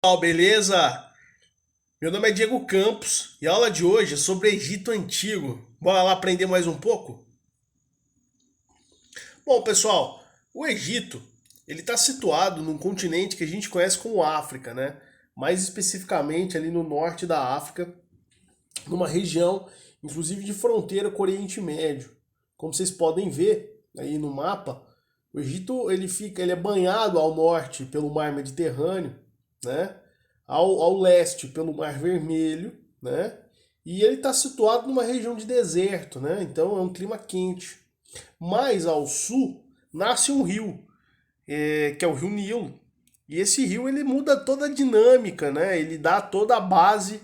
Pessoal, beleza? Meu nome é Diego Campos e a aula de hoje é sobre Egito Antigo. Bora lá aprender mais um pouco? Bom, pessoal, o Egito ele está situado num continente que a gente conhece como África, né? Mais especificamente ali no norte da África, numa região, inclusive de fronteira com o Oriente Médio. Como vocês podem ver aí no mapa, o Egito ele é banhado ao norte pelo Mar Mediterrâneo, né? Ao leste pelo Mar Vermelho, né? E ele está situado numa região de deserto, né? Então é um clima quente. Mais ao sul nasce um rio, que é o Rio Nilo. E esse rio ele muda toda a dinâmica, né? Ele dá toda a base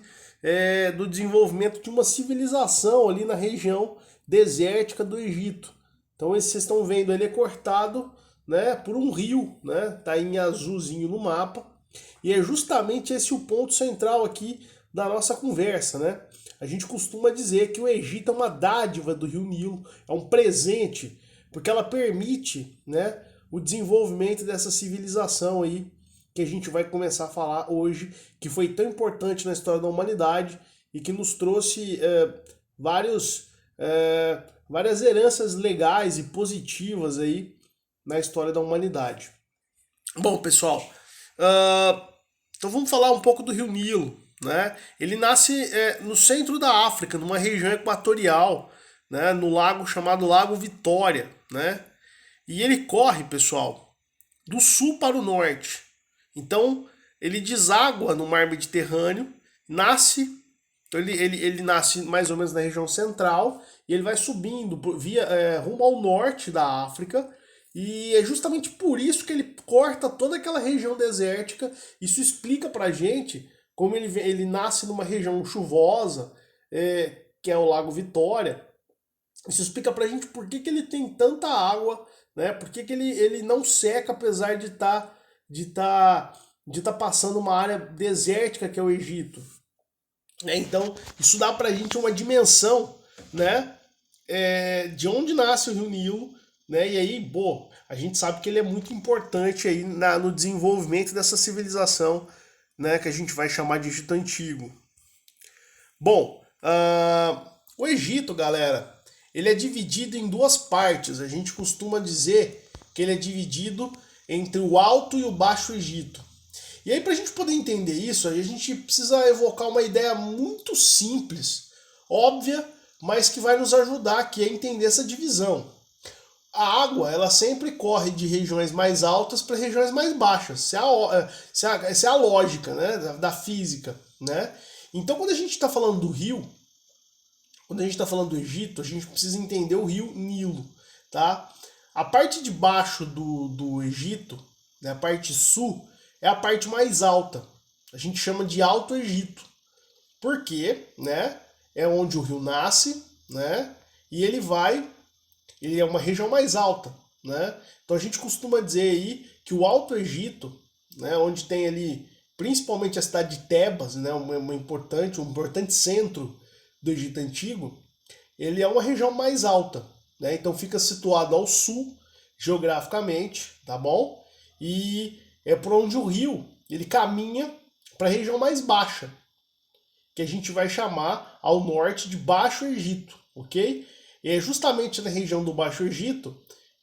do desenvolvimento de uma civilização ali na região desértica do Egito. Então esse, vocês estão vendo, ele é cortado, né, por um rio, né? Tá em azulzinho no mapa. E é justamente esse o ponto central aqui da nossa conversa, né? A gente costuma dizer que o Egito é uma dádiva do Rio Nilo, é um presente, porque ela permite, né, o desenvolvimento dessa civilização aí que a gente vai começar a falar hoje, que foi tão importante na história da humanidade e que nos trouxe vários, várias heranças legais e positivas aí na história da humanidade. Bom, pessoal, então vamos falar um pouco do Rio Nilo, né? Ele nasce no centro da África, numa região equatorial, né? No lago chamado Lago Vitória, né? E ele corre, pessoal, do sul para o norte. Então ele deságua no Mar Mediterrâneo, nasce, então ele nasce mais ou menos na região central e ele vai subindo rumo ao norte da África. E é justamente por isso que ele corta toda aquela região desértica. Isso explica pra gente como ele nasce numa região chuvosa, que é o Lago Vitória. Isso explica pra gente por que ele tem tanta água, né? Por que ele não seca apesar de tá passando uma área desértica que é o Egito. Então, isso dá pra gente uma dimensão, né? De onde nasce o Rio Nilo, né? E aí, pô, a gente sabe que ele é muito importante aí no desenvolvimento dessa civilização, né? Que a gente vai chamar de Egito Antigo. Bom, o Egito, galera, ele é dividido em duas partes. A gente costuma dizer que ele é dividido entre o Alto e o Baixo Egito. E aí, para a gente poder entender isso, a gente precisa evocar uma ideia muito simples, óbvia, mas que vai nos ajudar aqui a entender essa divisão. A água, ela sempre corre de regiões mais altas para regiões mais baixas. Essa é a lógica, né, da física, né? Então, quando a gente está falando do rio, quando a gente está falando do Egito, a gente precisa entender o rio Nilo, tá? A parte de baixo do Egito, né, a parte sul, é a parte mais alta. A gente chama de Alto Egito. Por quê? Né? É onde o rio nasce, né? E ele é uma região mais alta, né? Então a gente costuma dizer aí que o Alto Egito, né, onde tem ali principalmente a cidade de Tebas, né, um importante centro do Egito Antigo, ele é uma região mais alta, né? Então fica situado ao sul geograficamente, tá bom? E é por onde o rio ele caminha para a região mais baixa, que a gente vai chamar ao norte de Baixo Egito, ok? E é justamente na região do Baixo Egito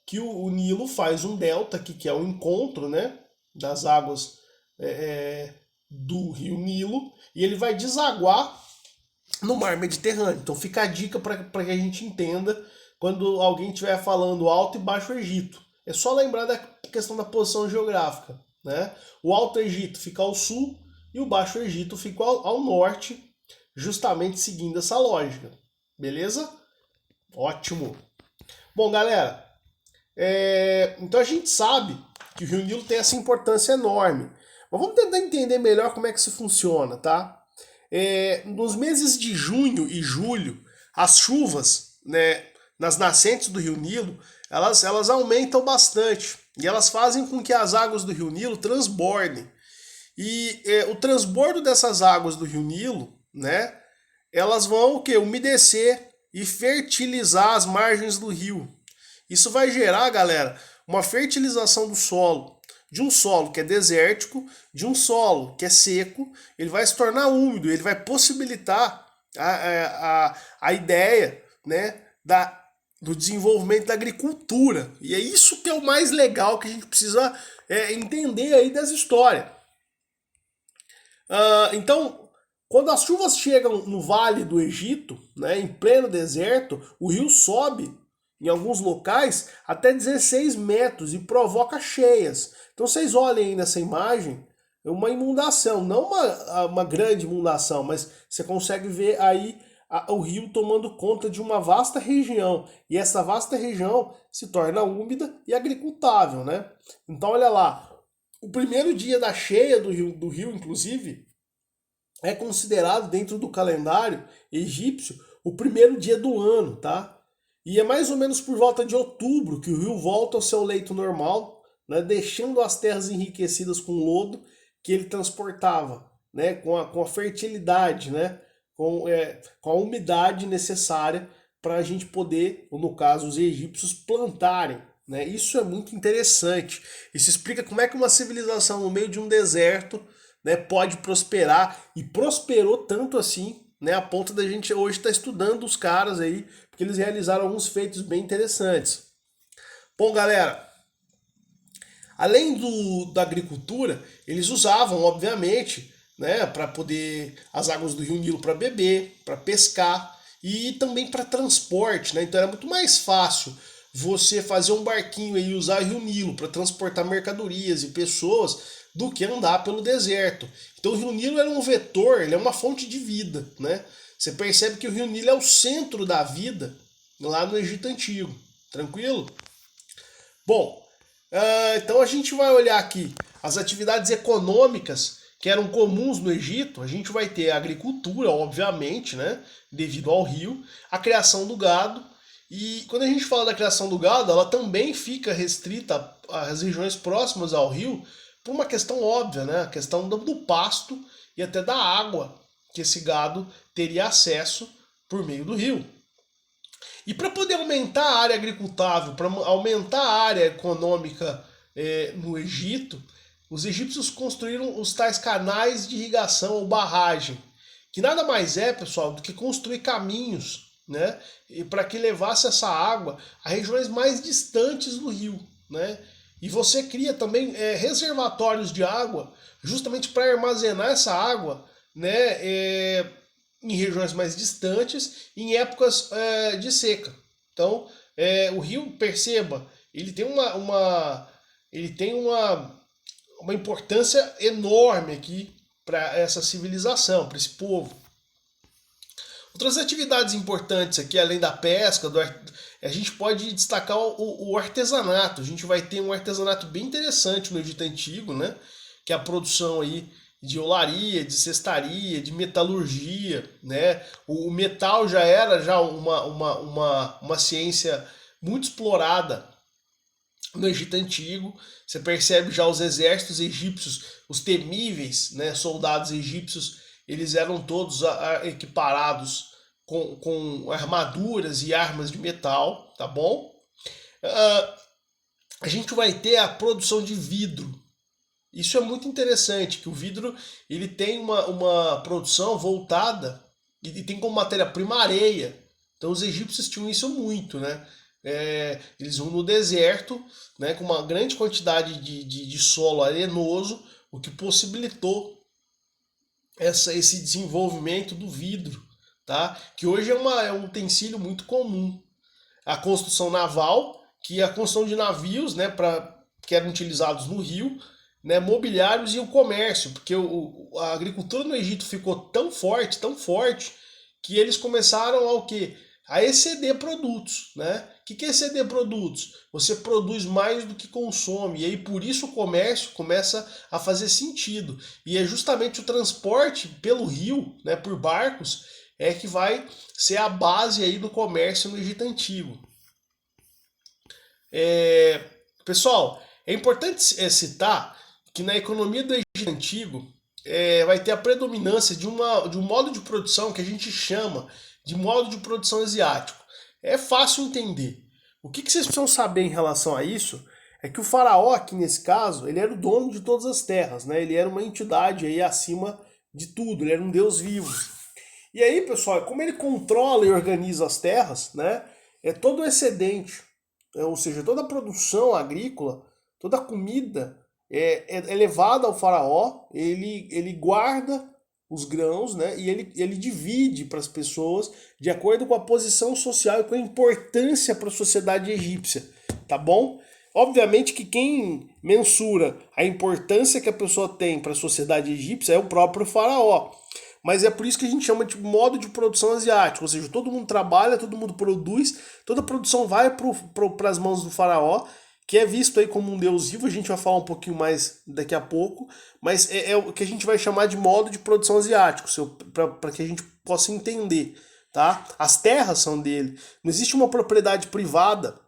que o Nilo faz um delta, que é o encontro, né, das águas do rio Nilo, e ele vai desaguar no mar Mediterrâneo. Então fica a dica para que a gente entenda quando alguém estiver falando Alto e Baixo Egito. É só lembrar da questão da posição geográfica, né? O Alto Egito fica ao sul e o Baixo Egito fica ao norte, justamente seguindo essa lógica. Beleza? Ótimo. Bom, galera, então a gente sabe que o Rio Nilo tem essa importância enorme. Mas vamos tentar entender melhor como é que isso funciona, tá? Nos meses de junho e julho, as chuvas, né, nas nascentes do Rio Nilo, elas aumentam bastante. E elas fazem com que as águas do Rio Nilo transbordem. E o transbordo dessas águas do Rio Nilo, né, elas vão o quê? Umedecer e fertilizar as margens do rio. Isso vai gerar, galera, uma fertilização do solo. de um solo que é desértico, de um solo que é seco, ele vai se tornar úmido, ele vai possibilitar a ideia, né, do desenvolvimento da agricultura. E é isso que é o mais legal que a gente precisa entender aí dessa história. Então, quando as chuvas chegam no vale do Egito, né, em pleno deserto, o rio sobe em alguns locais até 16 metros e provoca cheias. Então vocês olhem aí nessa imagem, é uma inundação, não uma grande inundação, mas você consegue ver aí o rio tomando conta de uma vasta região. E essa vasta região se torna úmida e agricultável, né? Então olha lá, o primeiro dia da cheia do rio, inclusive, é considerado dentro do calendário egípcio o primeiro dia do ano, tá? E é mais ou menos por volta de outubro que o rio volta ao seu leito normal, né, deixando as terras enriquecidas com lodo que ele transportava, né, com a fertilidade, né, com a umidade necessária para a gente poder, ou no caso os egípcios, plantarem. Né? Isso é muito interessante. Isso explica como é que uma civilização no meio de um deserto, né, pode prosperar, e prosperou tanto assim, né, a ponto da gente hoje estar estudando os caras aí, porque eles realizaram alguns feitos bem interessantes. Bom, galera, além da agricultura, eles usavam, obviamente, né, para poder as águas do Rio Nilo para beber, para pescar e também para transporte, né? Então era muito mais fácil você fazer um barquinho e usar o Rio Nilo para transportar mercadorias e pessoas do que andar pelo deserto. Então o Rio Nilo era um vetor, ele é uma fonte de vida, né? Você percebe que o Rio Nilo é o centro da vida lá no Egito Antigo, tranquilo? Bom, então a gente vai olhar aqui as atividades econômicas que eram comuns no Egito. A gente vai ter a agricultura, obviamente, né, devido ao rio, a criação do gado. E quando a gente fala da criação do gado, ela também fica restrita às regiões próximas ao rio por uma questão óbvia, né, a questão do pasto e até da água que esse gado teria acesso por meio do rio. E para poder aumentar a área agricultável, para aumentar a área econômica no Egito, os egípcios construíram os tais canais de irrigação ou barragem, que nada mais é, pessoal, do que construir caminhos, né, para que levasse essa água a regiões mais distantes do rio, né? E você cria também reservatórios de água, justamente para armazenar essa água, né, em regiões mais distantes, em épocas de seca. Então, o rio, perceba, ele tem uma importância enorme aqui para essa civilização, para esse povo. Outras atividades importantes aqui, além da pesca, a gente pode destacar o artesanato. A gente vai ter um artesanato bem interessante no Egito Antigo, né? Que é a produção aí de olaria, de cestaria, de metalurgia, né? O metal já era uma ciência muito explorada no Egito Antigo. Você percebe já os exércitos egípcios, os temíveis, né, soldados egípcios, eles eram todos equiparados com armaduras e armas de metal, tá bom? A gente vai ter a produção de vidro. Isso é muito interessante, que o vidro ele tem uma produção voltada e tem como matéria-prima areia. Então os egípcios tinham isso muito, né? Eles vão no deserto, né, com uma grande quantidade de solo arenoso, o que possibilitou esse desenvolvimento do vidro, tá? Que hoje é um utensílio muito comum. A construção naval, que é a construção de navios, né, que eram utilizados no rio, né, mobiliários e o comércio, porque a agricultura no Egito ficou tão forte, que eles começaram ao quê? A exceder produtos, né? O que é exceder produtos? Você produz mais do que consome, e aí por isso o comércio começa a fazer sentido. E é justamente o transporte pelo rio, né, por barcos, que vai ser a base aí do comércio no Egito Antigo. Pessoal, é importante citar que na economia do Egito Antigo vai ter a predominância de um modo de produção que a gente chama de modo de produção asiático. É fácil entender. O que vocês precisam saber em relação a isso É que o faraó, aqui nesse caso, ele era o dono de todas as terras, né? Ele era uma entidade aí acima de tudo, ele era um deus vivo. E aí, pessoal, como ele controla e organiza as terras, né? É todo o excedente, ou seja, toda a produção agrícola, toda a comida é levada ao faraó, ele guarda os grãos, né? E ele divide para as pessoas de acordo com a posição social e com a importância para a sociedade egípcia, tá bom? Obviamente que quem mensura a importância que a pessoa tem para a sociedade egípcia é o próprio faraó. Mas é por isso que a gente chama de modo de produção asiático, ou seja, todo mundo trabalha, todo mundo produz, toda a produção vai para as mãos do faraó, que é visto aí como um deus vivo, a gente vai falar um pouquinho mais daqui a pouco, mas é o que a gente vai chamar de modo de produção asiático, para que a gente possa entender, tá? As terras são dele, não existe uma propriedade privada,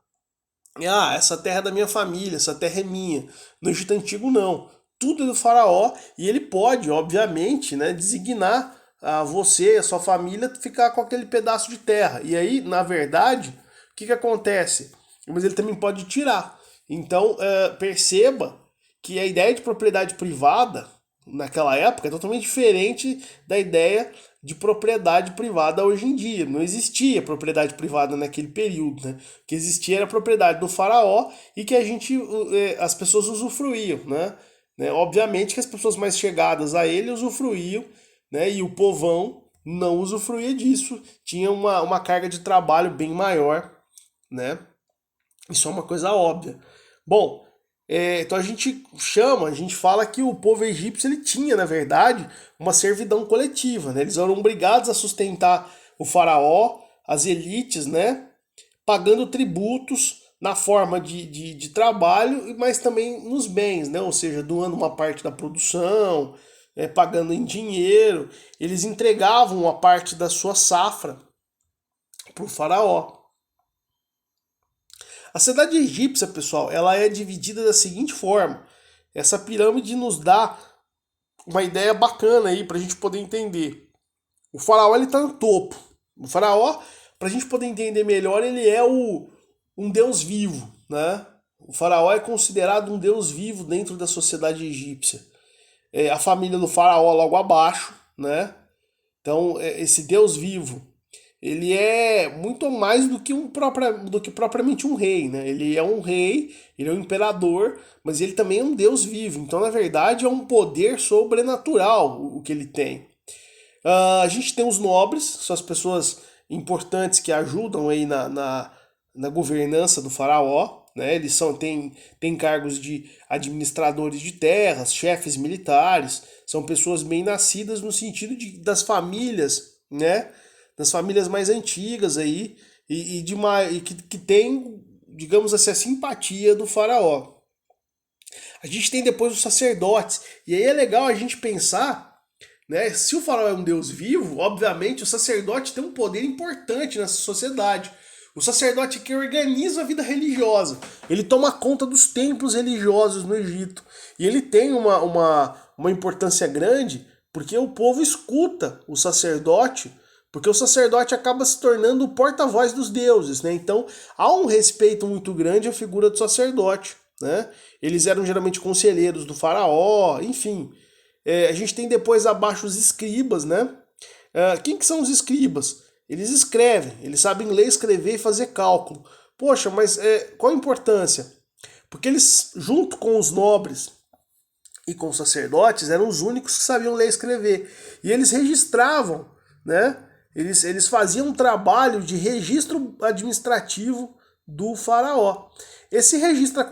essa terra é da minha família, essa terra é minha. No Egito Antigo não, tudo é do faraó e ele pode, obviamente, né, designar a você, a sua família, ficar com aquele pedaço de terra. E aí, na verdade, o que acontece? Mas ele também pode tirar. Então, perceba que a ideia de propriedade privada, naquela época, é totalmente diferente da ideia de propriedade privada hoje em dia. Não existia propriedade privada naquele período, né? O que existia era a propriedade do faraó e que as pessoas usufruíam, né? Obviamente que as pessoas mais chegadas a ele usufruíam, né? E o povão não usufruía disso, tinha uma carga de trabalho bem maior, né? Isso é uma coisa óbvia. Bom, então a gente fala que o povo egípcio ele tinha, na verdade, uma servidão coletiva, né? Eles eram obrigados a sustentar o faraó, as elites, né? Pagando tributos na forma de trabalho, mas também nos bens, né? Ou seja, doando uma parte da produção, pagando em dinheiro. Eles entregavam uma parte da sua safra para o faraó. A cidade egípcia, pessoal, ela é dividida da seguinte forma. Essa pirâmide nos dá uma ideia bacana aí para a gente poder entender. O faraó ele está no topo. O faraó, para a gente poder entender melhor, ele é um deus vivo, né? O faraó é considerado um deus vivo dentro da sociedade egípcia. A família do faraó logo abaixo, né? Então, esse deus vivo, ele é muito mais do que propriamente um rei, né? Ele é um rei, ele é um imperador, mas ele também é um deus vivo. Então, na verdade, é um poder sobrenatural o que ele tem. A gente tem os nobres, são as pessoas importantes que ajudam aí na governança do faraó, né? Eles têm cargos de administradores de terras, chefes militares, são pessoas bem nascidas no sentido das famílias, né? Das famílias mais antigas aí e que tem, digamos assim, a simpatia do faraó. A gente tem depois os sacerdotes, e aí é legal a gente pensar, né? Se o faraó é um deus vivo, obviamente o sacerdote tem um poder importante nessa sociedade. O sacerdote que organiza a vida religiosa. Ele toma conta dos templos religiosos no Egito. E ele tem uma importância grande porque o povo escuta o sacerdote, porque o sacerdote acaba se tornando o porta-voz dos deuses, né? Então há um respeito muito grande à figura do sacerdote, né? Eles eram geralmente conselheiros do faraó, enfim. A gente tem depois abaixo os escribas, né? Quem que são os escribas? Eles escrevem, eles sabem ler, escrever e fazer cálculo. Poxa, mas qual a importância? Porque eles, junto com os nobres e com os sacerdotes, eram os únicos que sabiam ler e escrever. E eles registravam, né? Eles faziam um trabalho de registro administrativo do faraó. Esse registro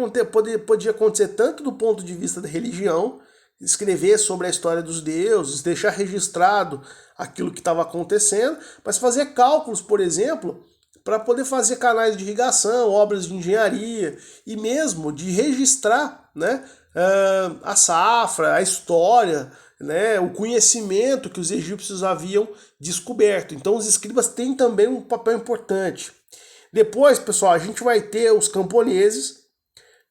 podia acontecer tanto do ponto de vista da religião, escrever sobre a história dos deuses, deixar registrado aquilo que estava acontecendo, mas fazer cálculos, por exemplo, para poder fazer canais de irrigação, obras de engenharia e mesmo de registrar, né, a safra, a história, né, o conhecimento que os egípcios haviam descoberto. Então os escribas têm também um papel importante. Depois, pessoal, a gente vai ter os camponeses,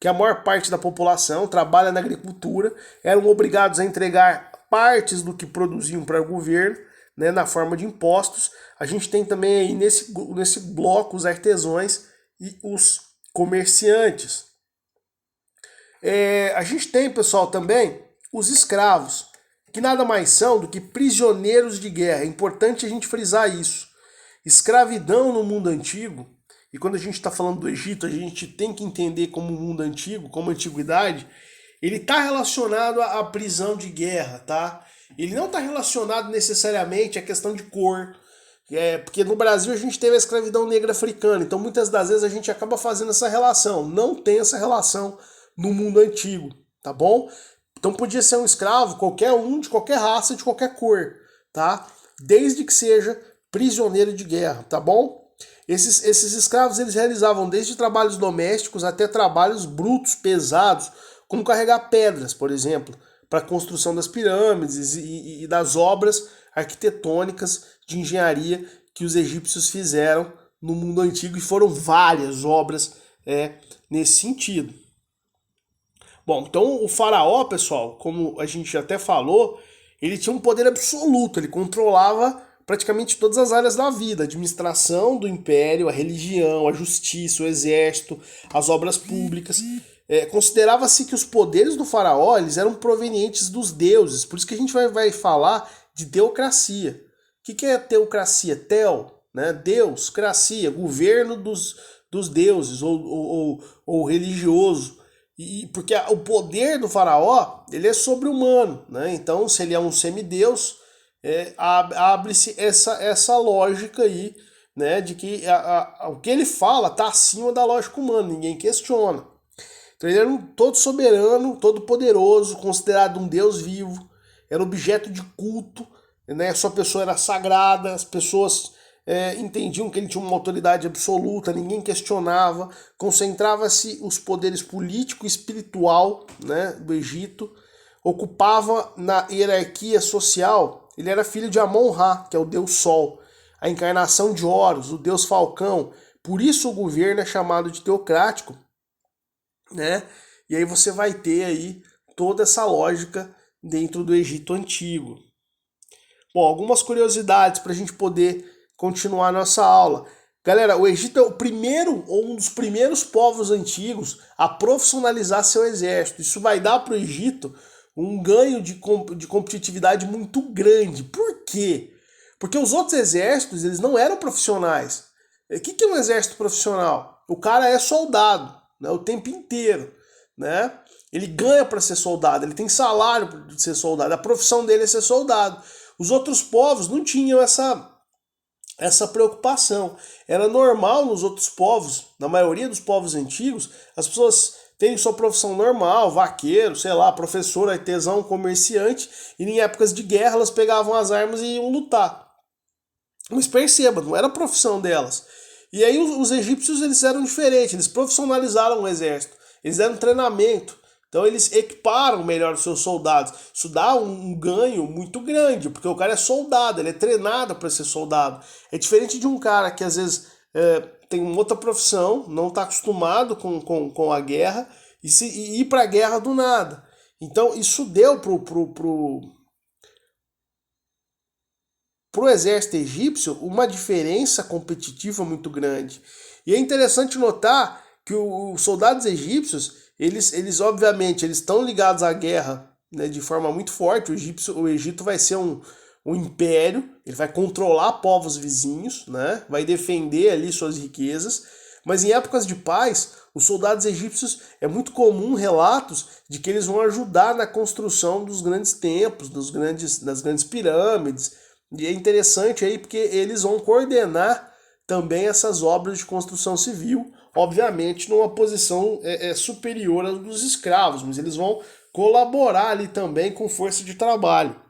que a maior parte da população trabalha na agricultura, eram obrigados a entregar partes do que produziam para o governo, né, na forma de impostos. A gente tem também aí nesse bloco os artesãos e os comerciantes. A gente tem, pessoal, também os escravos, que nada mais são do que prisioneiros de guerra. É importante a gente frisar isso. Escravidão no mundo antigo, e quando a gente está falando do Egito, a gente tem que entender como mundo antigo, como antiguidade, ele está relacionado à prisão de guerra, tá? Ele não está relacionado necessariamente à questão de cor, porque no Brasil a gente teve a escravidão negra africana, então muitas das vezes a gente acaba fazendo essa relação. Não tem essa relação no mundo antigo, tá bom? Então podia ser um escravo, qualquer um, de qualquer raça, de qualquer cor, tá? Desde que seja prisioneiro de guerra, tá bom? Esses escravos eles realizavam desde trabalhos domésticos até trabalhos brutos, pesados, como carregar pedras, por exemplo, para a construção das pirâmides e das obras arquitetônicas de engenharia que os egípcios fizeram no mundo antigo, e foram várias obras nesse sentido. Bom, então o faraó, pessoal, como a gente até falou, ele tinha um poder absoluto, ele controlava praticamente todas as áreas da vida, a administração do império, a religião, a justiça, o exército, as obras públicas. Considerava-se que os poderes do faraó eles eram provenientes dos deuses, por isso que a gente vai falar de teocracia. O que é teocracia? Teo, né? Deus, cracia, governo dos deuses ou religioso. Porque o poder do faraó ele é sobre-humano, né? Então, se ele é um semideus, abre-se essa lógica aí, né? De que o que ele fala está acima da lógica humana, ninguém questiona. Então ele era um todo soberano, todo poderoso, considerado um deus vivo, era objeto de culto, né? Sua pessoa era sagrada, as pessoas entendiam que ele tinha uma autoridade absoluta, ninguém questionava, concentrava-se os poderes político e espiritual, né, do Egito, ocupava na hierarquia social, ele era filho de Amon-Ra, que é o deus Sol, a encarnação de Horus, o deus Falcão, por isso o governo é chamado de teocrático, né? E aí você vai ter aí toda essa lógica dentro do Egito Antigo. Bom, algumas curiosidades para a gente poder continuar a nossa aula. Galera, o Egito é o primeiro ou um dos primeiros povos antigos a profissionalizar seu exército. Isso vai dar para o Egito um ganho de competitividade muito grande. Por quê? Porque os outros exércitos eles não eram profissionais. O que é um exército profissional? O cara é soldado, né, o tempo inteiro, né? Ele ganha para ser soldado, ele tem salário para ser soldado, a profissão dele é ser soldado. Os outros povos não tinham essa preocupação. Era normal nos outros povos, na maioria dos povos antigos, as pessoas terem sua profissão normal, vaqueiro, sei lá, professor, artesão, comerciante, e em épocas de guerra elas pegavam as armas e iam lutar. Mas perceba, não era a profissão delas. E aí os egípcios eles eram diferentes, eles profissionalizaram o exército, eles deram treinamento. Então eles equiparam melhor os seus soldados. Isso dá um ganho muito grande, porque o cara é soldado, ele é treinado para ser soldado. É diferente de um cara que às vezes tem uma outra profissão, não está acostumado com a guerra, e ir para a guerra do nada. Então isso deu pro exército egípcio uma diferença competitiva muito grande. E é interessante notar que os soldados egípcios eles obviamente, eles estão ligados à guerra, né, de forma muito forte. O Egito vai ser um império, ele vai controlar povos vizinhos, né, vai defender ali suas riquezas, mas em épocas de paz, os soldados egípcios, é muito comum relatos de que eles vão ajudar na construção dos grandes templos, das grandes pirâmides, e é interessante aí porque eles vão coordenar também essas obras de construção civil, obviamente numa posição superior à dos escravos, mas eles vão colaborar ali também com força de trabalho.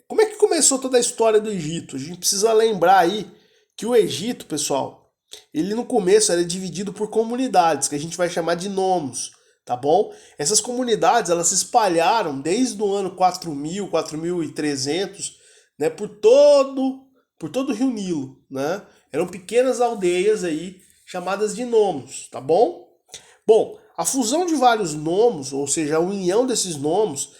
Como é que começou toda a história do Egito? A gente precisa lembrar aí que o Egito, pessoal, ele no começo era dividido por comunidades, que a gente vai chamar de nomos, tá bom? Essas comunidades, elas se espalharam desde o ano 4000, 4300, né, por todo o Rio Nilo, né? Eram pequenas aldeias aí chamadas de nomos, tá bom? Bom, a fusão de vários nomos, ou seja, a união desses nomos,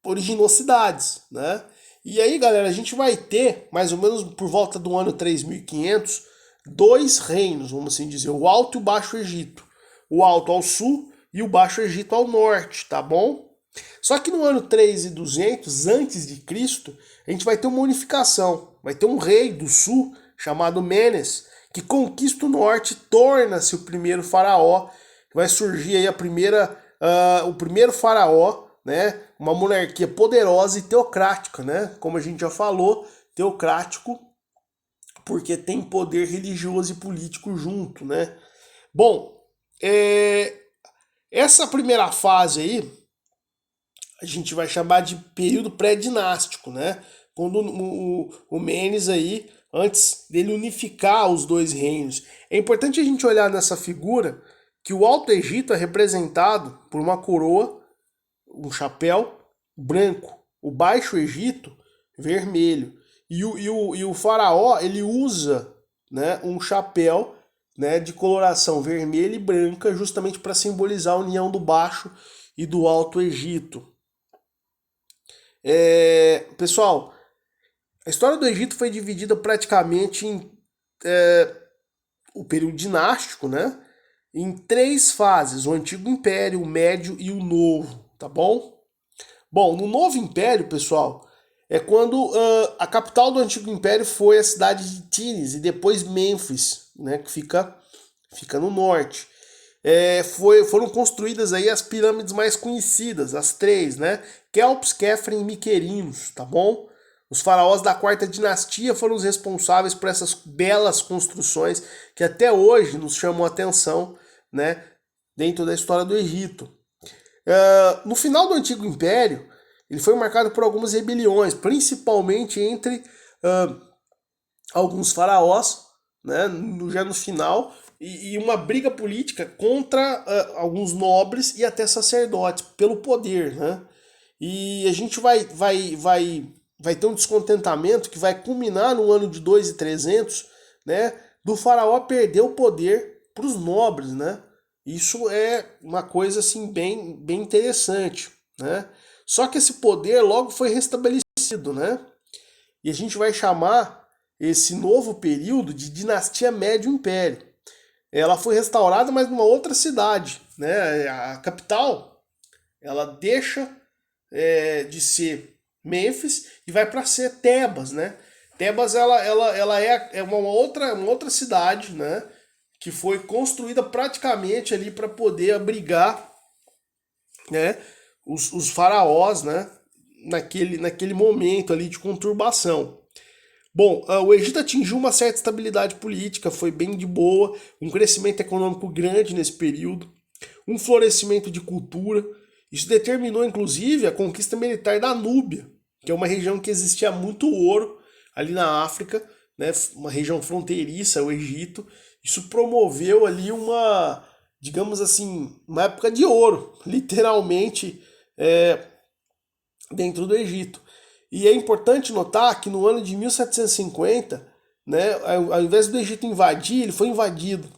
originou cidades, né? E aí, galera, a gente vai ter, mais ou menos por volta do ano 3500, dois reinos, vamos assim dizer, o Alto e o Baixo Egito. o Alto ao sul e o Baixo Egito ao norte, tá bom? Só que no ano 3200 antes de Cristo, a gente vai ter uma unificação. Vai ter um rei do sul chamado Menes, que conquista o norte, torna-se o primeiro faraó. Vai surgir aí o primeiro faraó, né? Uma monarquia poderosa e teocrática, né? Como a gente já falou, teocrático porque tem poder religioso e político junto, né? Bom, essa primeira fase aí a gente vai chamar de período pré-dinástico, né? Quando o Menes aí, antes dele unificar os dois reinos. É importante a gente olhar nessa figura que o Alto Egito é representado por uma coroa, um chapéu branco. O Baixo Egito, vermelho. E o faraó, ele usa, né, um chapéu, né, de coloração vermelha e branca, justamente para simbolizar a união do Baixo e do Alto Egito. Pessoal, a história do Egito foi dividida praticamente em o período dinástico, né, em 3 fases: o Antigo Império, o Médio e o Novo, tá bom? Bom, no Novo Império, pessoal, é quando a capital do Antigo Império foi a cidade de Tinis e depois Mênfis, né, que fica no norte. Foram construídas aí as pirâmides mais conhecidas, as 3, né? Kelps, Khafre e Miquerinos, tá bom? Os faraós da quarta dinastia foram os responsáveis por essas belas construções que até hoje nos chamam a atenção, né, dentro da história do Egito. No final do Antigo Império, ele foi marcado por algumas rebeliões, principalmente entre alguns faraós, né, já no final, e uma briga política contra alguns nobres e até sacerdotes, pelo poder, né? E a gente vai ter um descontentamento que vai culminar no ano de 2300, né, do faraó perder o poder para os nobres, né? Isso é uma coisa assim bem interessante, né? Só que esse poder logo foi restabelecido, né? E a gente vai chamar esse novo período de dinastia Médio Império. Ela foi restaurada, mas numa outra cidade, né? A capital, ela deixa de ser Mênfis e vai para ser Tebas, né? Tebas ela é uma outra cidade, né? Que foi construída praticamente ali para poder abrigar, né, os faraós, né, naquele momento ali de conturbação. Bom, o Egito atingiu uma certa estabilidade política, foi bem de boa, um crescimento econômico grande nesse período, um florescimento de cultura. Isso determinou, inclusive, a conquista militar da Núbia, que é uma região que existia muito ouro ali na África, né, uma região fronteiriça, o Egito. Isso promoveu ali uma, digamos assim, uma época de ouro, literalmente, dentro do Egito. E é importante notar que no ano de 1750, né, ao invés do Egito invadir, ele foi invadido,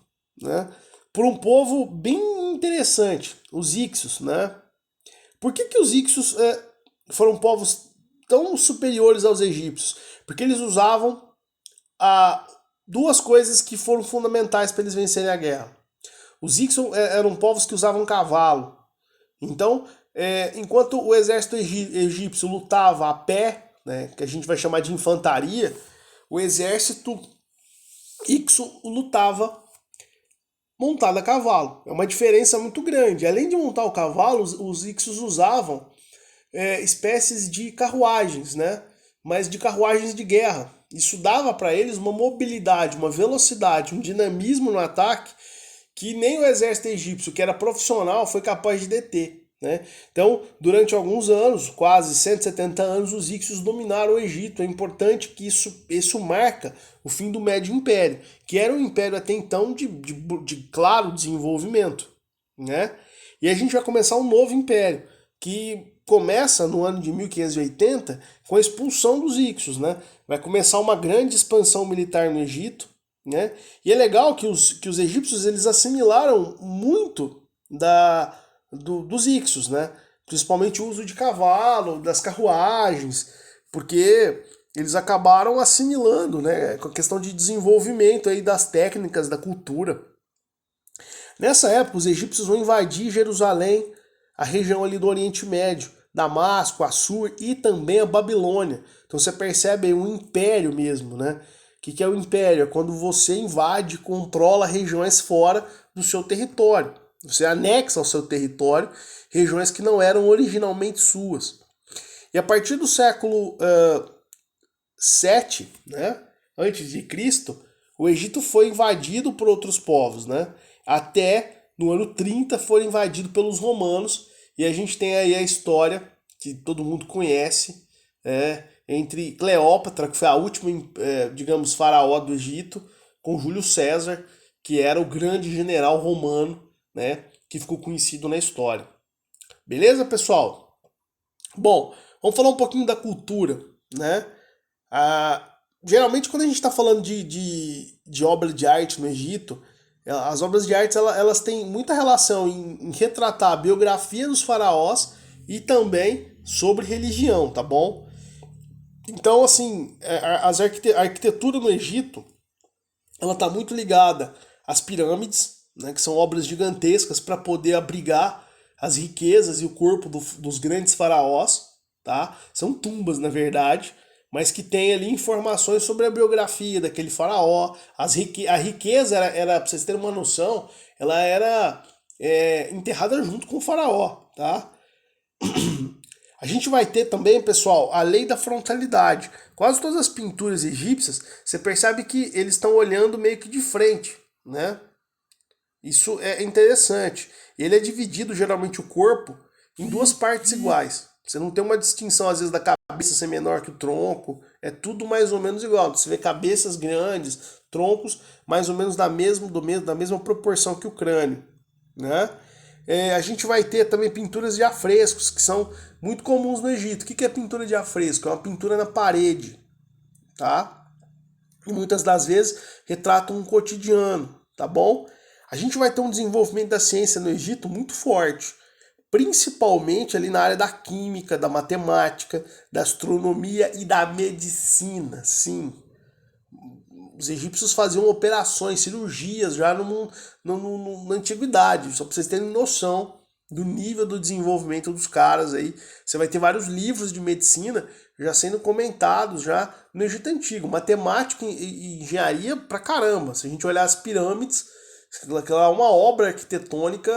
né, por um povo bem interessante, os Hicsos, né? Por que os Hicsos foram povos tão superiores aos egípcios? Porque eles usavam duas coisas que foram fundamentais para eles vencerem a guerra. Os Hicsos eram povos que usavam cavalo. Então, enquanto o exército egípcio lutava a pé, né, que a gente vai chamar de infantaria, o exército Hicso lutava montado a cavalo. É uma diferença muito grande. Além de montar o cavalo, os Hicsos usavam espécies de carruagens, né? Mas de carruagens de guerra. Isso dava para eles uma mobilidade, uma velocidade, um dinamismo no ataque que nem o exército egípcio, que era profissional, foi capaz de deter. Né? Então, durante alguns anos, quase 170 anos, os Hicsos dominaram o Egito. É importante que isso marca o fim do Médio Império, que era um império até então de claro desenvolvimento. Né? E a gente vai começar um novo império, que começa no ano de 1580 com a expulsão dos Hicsos. Né? Vai começar uma grande expansão militar no Egito. Né? E é legal que os egípcios eles assimilaram muito dos Hicsos, né? Principalmente o uso de cavalo, das carruagens, porque eles acabaram assimilando, né, com a questão de desenvolvimento aí das técnicas, da cultura. Nessa época, os egípcios vão invadir Jerusalém, a região ali do Oriente Médio, Damasco, Assur e também a Babilônia. Então você percebe aí um império mesmo, né? O que é o império? É quando você invade, controla regiões fora do seu território. Você anexa ao seu território regiões que não eram originalmente suas. E a partir do século 7, né, antes de Cristo, o Egito foi invadido por outros povos, né? Até no ano 30 foi invadido pelos romanos, e a gente tem aí a história que todo mundo conhece, entre Cleópatra, que foi a última, digamos, faraó do Egito, com Júlio César, que era o grande general romano, né, que ficou conhecido na história. Beleza, pessoal? Bom, vamos falar um pouquinho da cultura, né? Geralmente, quando a gente está falando de obra de arte no Egito, as obras de arte elas têm muita relação em retratar a biografia dos faraós e também sobre religião, tá bom? Então, assim, a arquitetura no Egito, ela está muito ligada às pirâmides, né, que são obras gigantescas para poder abrigar as riquezas e o corpo dos grandes faraós, tá? São tumbas, na verdade, mas que tem ali informações sobre a biografia daquele faraó. A riqueza era, para vocês terem uma noção, ela era enterrada junto com o faraó, tá? A gente vai ter também, pessoal, a lei da frontalidade. Quase todas as pinturas egípcias, você percebe que eles estão olhando meio que de frente, né? Isso é interessante. Ele é dividido, geralmente, o corpo em duas partes iguais. Você não tem uma distinção, às vezes, da cabeça ser menor que o tronco. É tudo mais ou menos igual. Você vê cabeças grandes, troncos mais ou menos da mesma proporção que o crânio, né? A gente vai ter também pinturas de afrescos, que são muito comuns no Egito. O que é pintura de afresco? É uma pintura na parede, tá? E muitas das vezes retratam um cotidiano, tá bom? A gente vai ter um desenvolvimento da ciência no Egito muito forte, principalmente ali na área da química, da matemática, da astronomia e da medicina, sim. Os egípcios faziam operações, cirurgias já na antiguidade, só para vocês terem noção do nível do desenvolvimento dos caras aí. Você vai ter vários livros de medicina já sendo comentados já no Egito Antigo. Matemática e engenharia pra caramba. Se a gente olhar as pirâmides, aquela é uma obra arquitetônica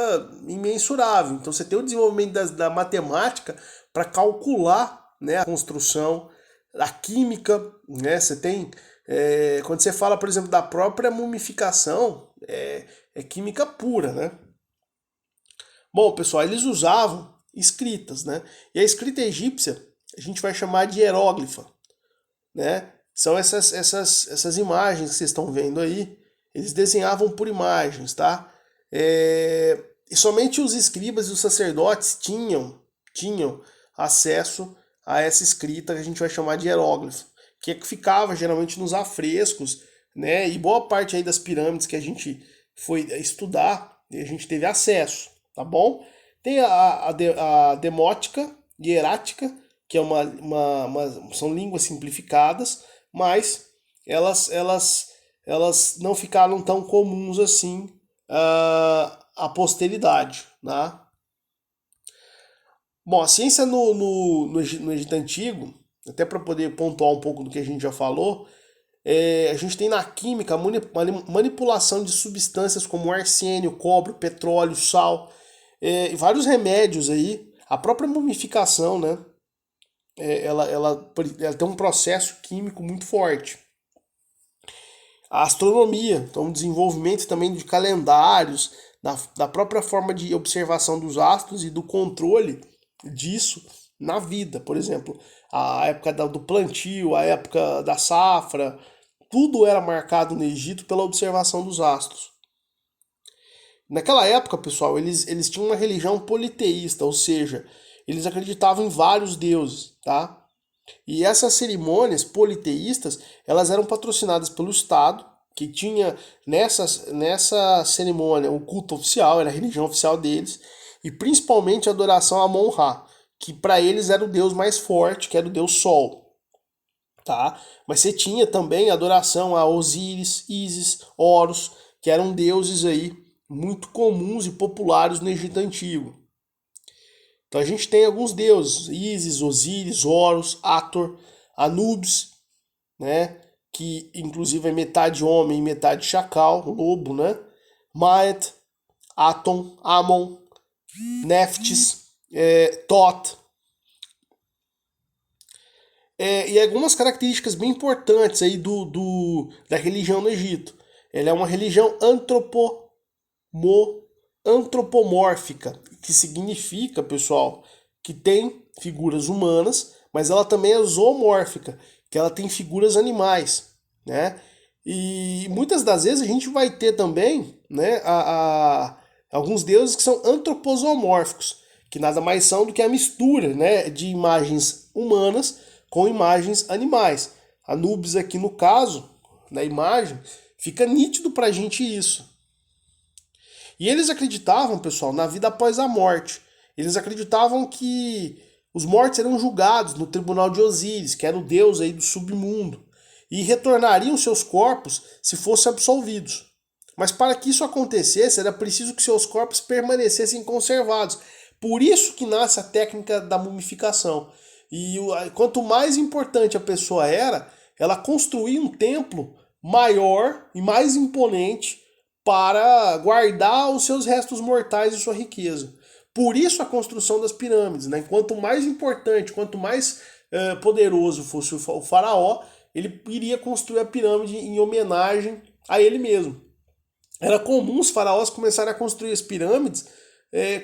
imensurável. Então você tem o desenvolvimento da matemática para calcular, né, a construção, a química, né? Você tem quando você fala, por exemplo, da própria mumificação, é química pura, né? Bom, pessoal, eles usavam escritas, né? E a escrita egípcia a gente vai chamar de hieróglifa, né? São essas imagens que vocês estão vendo aí. Eles desenhavam por imagens, tá? E somente os escribas e os sacerdotes tinham acesso a essa escrita que a gente vai chamar de hieróglifo, que é que ficava geralmente nos afrescos, né? E boa parte aí das pirâmides que a gente foi estudar, a gente teve acesso, tá bom? Tem a demótica e hierática, que é são línguas simplificadas, mas elas não ficaram tão comuns assim à posteridade, né? Bom, a ciência no Egito Antigo, até para poder pontuar um pouco do que a gente já falou, a gente tem na química a manipulação de substâncias como arsênio, cobre, petróleo, sal, e vários remédios aí, a própria mumificação, né? Ela tem um processo químico muito forte. A astronomia, então o desenvolvimento também de calendários, da própria forma de observação dos astros e do controle disso na vida. Por exemplo, a época do plantio, a época da safra, tudo era marcado no Egito pela observação dos astros. Naquela época, pessoal, eles tinham uma religião politeísta, ou seja, eles acreditavam em vários deuses, tá? E essas cerimônias politeístas, elas eram patrocinadas pelo Estado, que tinha nessa cerimônia o culto oficial, era a religião oficial deles, e principalmente a adoração a Amon-Ra, que para eles era o deus mais forte, que era o deus Sol, tá? Mas você tinha também a adoração a Osíris, Ísis, Horus, que eram deuses aí muito comuns e populares no Egito Antigo. Então a gente tem alguns deuses, Ísis, Osíris, Horus, Hathor, Anubis, né? Que inclusive é metade homem e metade chacal, lobo, né? Maat, Aton, Amon, Neftis, Tot. E algumas características bem importantes aí da religião no Egito. Ela é uma religião antropomórfica, que significa, pessoal, que tem figuras humanas, mas ela também é zoomórfica, que ela tem figuras animais, né? E muitas das vezes a gente vai ter também, né, alguns deuses que são antropozoomórficos, que nada mais são do que a mistura, né, de imagens humanas com imagens animais. Anubis aqui no caso, na imagem, fica nítido pra gente isso. E eles acreditavam, pessoal, na vida após a morte. Eles acreditavam que os mortos eram julgados no tribunal de Osíris, que era o deus aí do submundo, e retornariam seus corpos se fossem absolvidos. Mas para que isso acontecesse, era preciso que seus corpos permanecessem conservados. Por isso que nasce a técnica da mumificação. E quanto mais importante a pessoa era, ela construía um templo maior e mais imponente para guardar os seus restos mortais e sua riqueza. Por isso a construção das pirâmides, né? Quanto mais importante, quanto mais poderoso fosse o faraó, ele iria construir a pirâmide em homenagem a ele mesmo. Era comum os faraós começarem a construir as pirâmides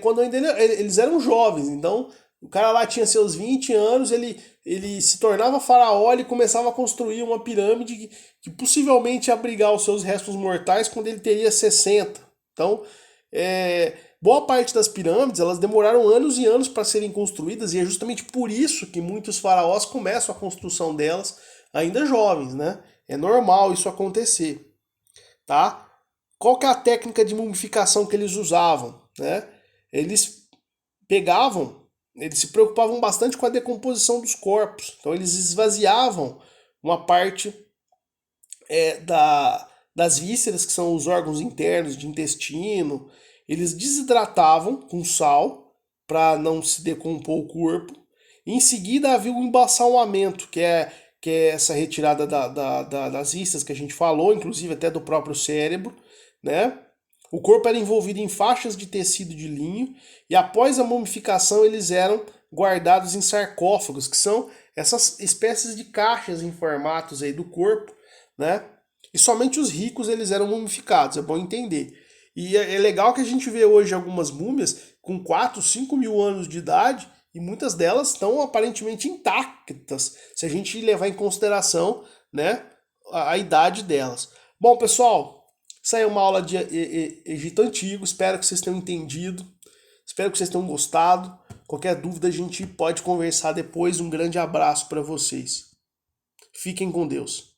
quando ainda eles eram jovens. Então, o cara lá tinha seus 20 anos, ele se tornava faraó e começava a construir uma pirâmide que possivelmente ia abrigar os seus restos mortais quando ele teria 60. Então, boa parte das pirâmides elas demoraram anos e anos para serem construídas, e é justamente por isso que muitos faraós começam a construção delas ainda jovens, né? É normal isso acontecer, tá? Qual que é a técnica de mumificação que eles usavam, né? Eles se preocupavam bastante com a decomposição dos corpos. Então eles esvaziavam uma parte das vísceras, que são os órgãos internos de intestino. Eles desidratavam com sal para não se decompor o corpo. E em seguida havia o embalsamamento, que é essa retirada das vísceras que a gente falou, inclusive até do próprio cérebro, né? O corpo era envolvido em faixas de tecido de linho e após a mumificação eles eram guardados em sarcófagos, que são essas espécies de caixas em formatos aí do corpo, né? E somente os ricos eles eram mumificados, é bom entender. E é legal que a gente vê hoje algumas múmias com 4, 5 mil anos de idade e muitas delas estão aparentemente intactas, se a gente levar em consideração, né, a idade delas. Bom, pessoal, isso aí é uma aula de Egito Antigo, espero que vocês tenham entendido, espero que vocês tenham gostado. Qualquer dúvida a gente pode conversar depois. Um grande abraço para vocês. Fiquem com Deus.